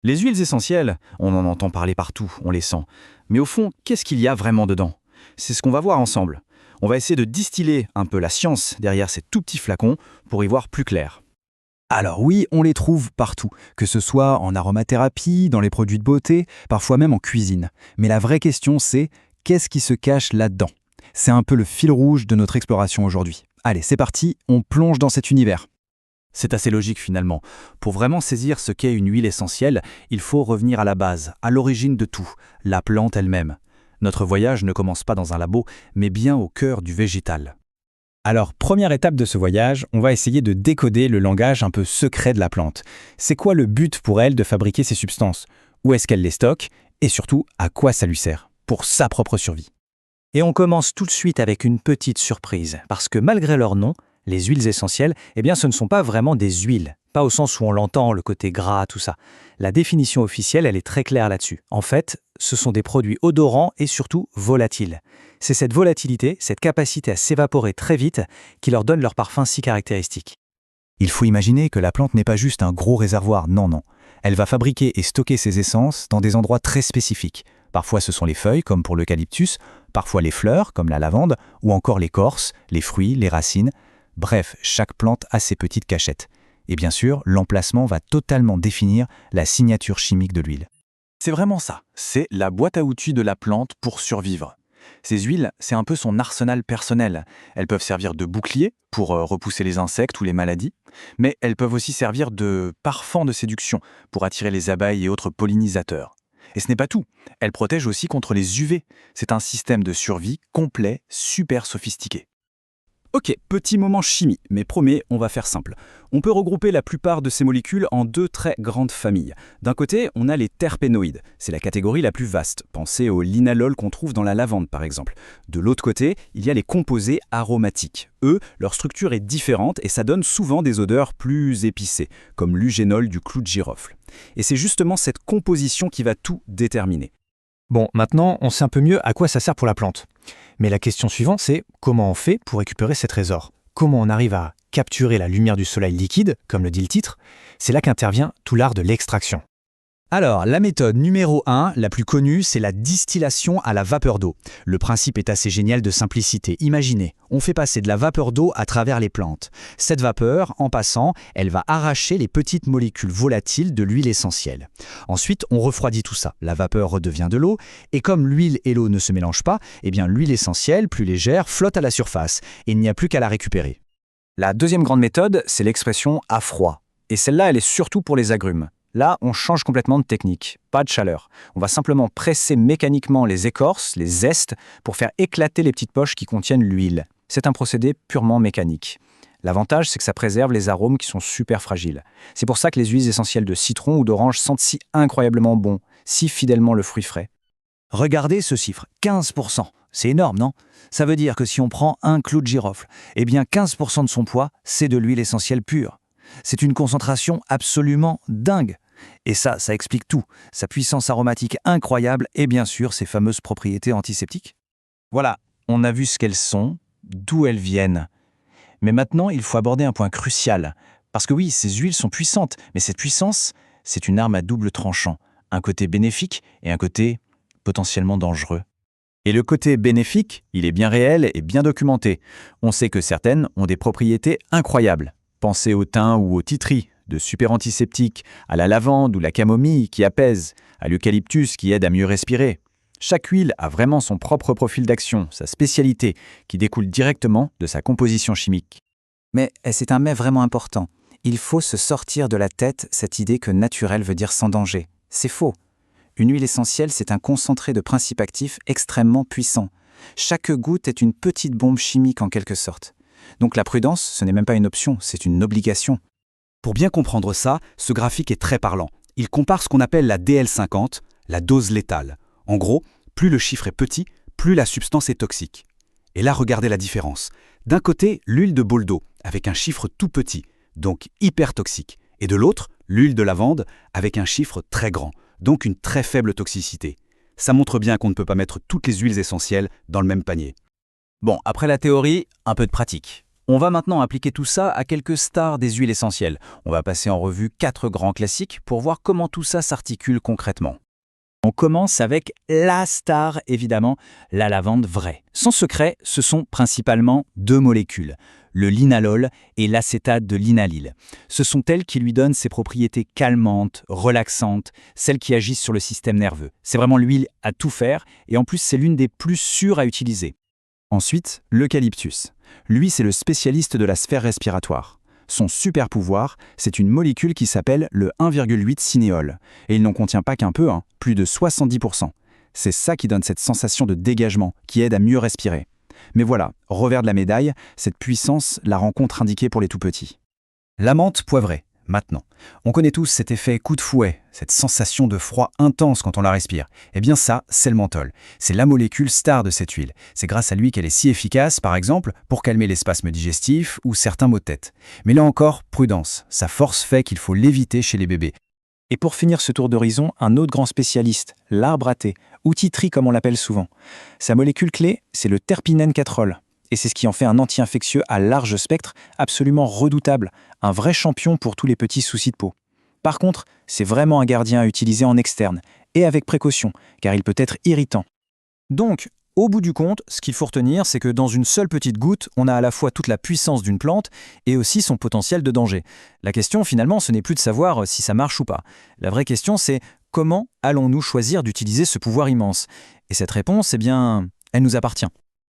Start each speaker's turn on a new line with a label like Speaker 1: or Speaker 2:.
Speaker 1: Les huiles essentielles, on en entend parler partout, on les sent. Mais au fond, qu'est-ce qu'il y a vraiment dedans? C'est ce qu'on va voir ensemble. On va essayer de distiller un peu la science derrière ces tout petits flacons pour y voir plus clair.
Speaker 2: Alors oui, on les trouve partout, que ce soit en aromathérapie, dans les produits de beauté, parfois même en cuisine. Mais la vraie question c'est, qu'est-ce qui se cache là-dedans? C'est un peu le fil rouge de notre exploration aujourd'hui. Allez, c'est parti, on plonge dans cet univers.
Speaker 1: C'est assez logique finalement. Pour vraiment saisir ce qu'est une huile essentielle, il faut revenir à la base, à l'origine de tout, la plante elle-même. Notre voyage ne commence pas dans un labo, mais bien au cœur du végétal.
Speaker 2: Alors, première étape de ce voyage, on va essayer de décoder le langage un peu secret de la plante. C'est quoi le but pour elle de fabriquer ces substances? Où est-ce qu'elle les stocke? Et surtout, à quoi ça lui sert? Pour sa propre survie.
Speaker 3: Et on commence tout de suite avec une petite surprise, parce que malgré leur nom, les huiles essentielles, eh bien ce ne sont pas vraiment des huiles, pas au sens où on l'entend, le côté gras, tout ça. La définition officielle, elle est très claire là-dessus. En fait, ce sont des produits odorants et surtout volatiles. C'est cette volatilité, cette capacité à s'évaporer très vite, qui leur donne leur parfum si caractéristique.
Speaker 2: Il faut imaginer que la plante n'est pas juste un gros réservoir, non. Elle va fabriquer et stocker ses essences dans des endroits très spécifiques. Parfois ce sont les feuilles, comme pour l'eucalyptus, parfois les fleurs, comme la lavande, ou encore l'écorce, les fruits, les racines. Bref, chaque plante a ses petites cachettes. Et bien sûr, l'emplacement va totalement définir la signature chimique de l'huile.
Speaker 1: C'est vraiment ça, c'est la boîte à outils de la plante pour survivre. Ces huiles, c'est un peu son arsenal personnel. Elles peuvent servir de bouclier pour repousser les insectes ou les maladies, mais elles peuvent aussi servir de parfum de séduction pour attirer les abeilles et autres pollinisateurs. Et ce n'est pas tout, elles protègent aussi contre les UV. C'est un système de survie complet, super sophistiqué. Ok, petit moment chimie, mais promets, on va faire simple. On peut regrouper la plupart de ces molécules en deux très grandes familles. D'un côté, on a les terpénoïdes, c'est la catégorie la plus vaste. Pensez au linalol qu'on trouve dans la lavande par exemple. De l'autre côté, il y a les composés aromatiques. Eux, leur structure est différente et ça donne souvent des odeurs plus épicées, comme l'ugénol du clou de girofle. Et c'est justement cette composition qui va tout déterminer.
Speaker 3: Bon, maintenant, on sait un peu mieux à quoi ça sert pour la plante. Mais la question suivante, c'est comment on fait pour récupérer ces trésors? Comment on arrive à capturer la lumière du soleil liquide, comme le dit le titre? C'est là qu'intervient tout l'art de l'extraction.
Speaker 2: Alors, la méthode numéro 1, la plus connue, c'est la distillation à la vapeur d'eau. Le principe est assez génial de simplicité. Imaginez, on fait passer de la vapeur d'eau à travers les plantes. Cette vapeur, en passant, elle va arracher les petites molécules volatiles de l'huile essentielle. Ensuite, on refroidit tout ça. La vapeur redevient de l'eau, et comme l'huile et l'eau ne se mélangent pas, eh bien l'huile essentielle, plus légère, flotte à la surface, et il n'y a plus qu'à la récupérer.
Speaker 3: La deuxième grande méthode, c'est l'expression à froid. Et celle-là, elle est surtout pour les agrumes. Là, on change complètement de technique, pas de chaleur. On va simplement presser mécaniquement les écorces, les zestes, pour faire éclater les petites poches qui contiennent l'huile. C'est un procédé purement mécanique. L'avantage, c'est que ça préserve les arômes qui sont super fragiles. C'est pour ça que les huiles essentielles de citron ou d'orange sentent si incroyablement bon, si fidèlement le fruit frais.
Speaker 2: Regardez ce chiffre, 15%. C'est énorme, non? Ça veut dire que si on prend un clou de girofle, eh bien 15% de son poids, c'est de l'huile essentielle pure. C'est une concentration absolument dingue. Et ça explique tout. Sa puissance aromatique incroyable et bien sûr ses fameuses propriétés antiseptiques. Voilà, on a vu ce qu'elles sont, d'où elles viennent. Mais maintenant, il faut aborder un point crucial. Parce que oui, ces huiles sont puissantes, mais cette puissance, c'est une arme à double tranchant. Un côté bénéfique et un côté potentiellement dangereux. Et le côté bénéfique, il est bien réel et bien documenté. On sait que certaines ont des propriétés incroyables. Pensez au thym ou au titri, de super antiseptiques, à la lavande ou la camomille qui apaise, à l'eucalyptus qui aide à mieux respirer. Chaque huile a vraiment son propre profil d'action, sa spécialité, qui découle directement de sa composition chimique.
Speaker 4: Mais c'est un mais vraiment important. Il faut se sortir de la tête cette idée que naturel veut dire sans danger. C'est faux. Une huile essentielle, c'est un concentré de principes actifs extrêmement puissant. Chaque goutte est une petite bombe chimique en quelque sorte. Donc la prudence, ce n'est même pas une option, c'est une obligation.
Speaker 2: Pour bien comprendre ça, ce graphique est très parlant. Il compare ce qu'on appelle la DL50, la dose létale. En gros, plus le chiffre est petit, plus la substance est toxique. Et là, regardez la différence. D'un côté, l'huile de boldo, avec un chiffre tout petit, donc hyper toxique. Et de l'autre, l'huile de lavande, avec un chiffre très grand, donc une très faible toxicité. Ça montre bien qu'on ne peut pas mettre toutes les huiles essentielles dans le même panier.
Speaker 1: Bon, après la théorie, un peu de pratique.
Speaker 2: On va maintenant appliquer tout ça à quelques stars des huiles essentielles. On va passer en revue 4 grands classiques pour voir comment tout ça s'articule concrètement. On commence avec la star, évidemment, la lavande vraie. Son secret, ce sont principalement 2 molécules, le linalol et l'acétate de linalyle. Ce sont elles qui lui donnent ses propriétés calmantes, relaxantes, celles qui agissent sur le système nerveux. C'est vraiment l'huile à tout faire et en plus c'est l'une des plus sûres à utiliser.
Speaker 5: Ensuite, l'eucalyptus. Lui, c'est le spécialiste de la sphère respiratoire. Son super pouvoir, c'est une molécule qui s'appelle le 1,8 cinéol. Et il n'en contient pas qu'un peu, plus de 70%. C'est ça qui donne cette sensation de dégagement, qui aide à mieux respirer. Mais voilà, revers de la médaille, cette puissance la rend contre-indiquée pour les tout-petits.
Speaker 2: La menthe poivrée, maintenant. On connaît tous cet effet coup de fouet, cette sensation de froid intense quand on la respire. Eh bien ça, c'est le menthol. C'est la molécule star de cette huile. C'est grâce à lui qu'elle est si efficace, par exemple, pour calmer les spasmes digestifs ou certains maux de tête. Mais là encore, prudence. Sa force fait qu'il faut l'éviter chez les bébés.
Speaker 3: Et pour finir ce tour d'horizon, un autre grand spécialiste, l'arbre à thé, ou titri comme on l'appelle souvent. Sa molécule clé, c'est le terpinène-4-ol. Et c'est ce qui en fait un anti-infectieux à large spectre, absolument redoutable, un vrai champion pour tous les petits soucis de peau. Par contre, c'est vraiment un gardien à utiliser en externe, et avec précaution, car il peut être irritant. Donc, au bout du compte, ce qu'il faut retenir, c'est que dans une seule petite goutte, on a à la fois toute la puissance d'une plante et aussi son potentiel de danger. La question, finalement, ce n'est plus de savoir si ça marche ou pas. La vraie question, c'est comment allons-nous choisir d'utiliser ce pouvoir immense? Et cette réponse, eh bien, elle nous appartient.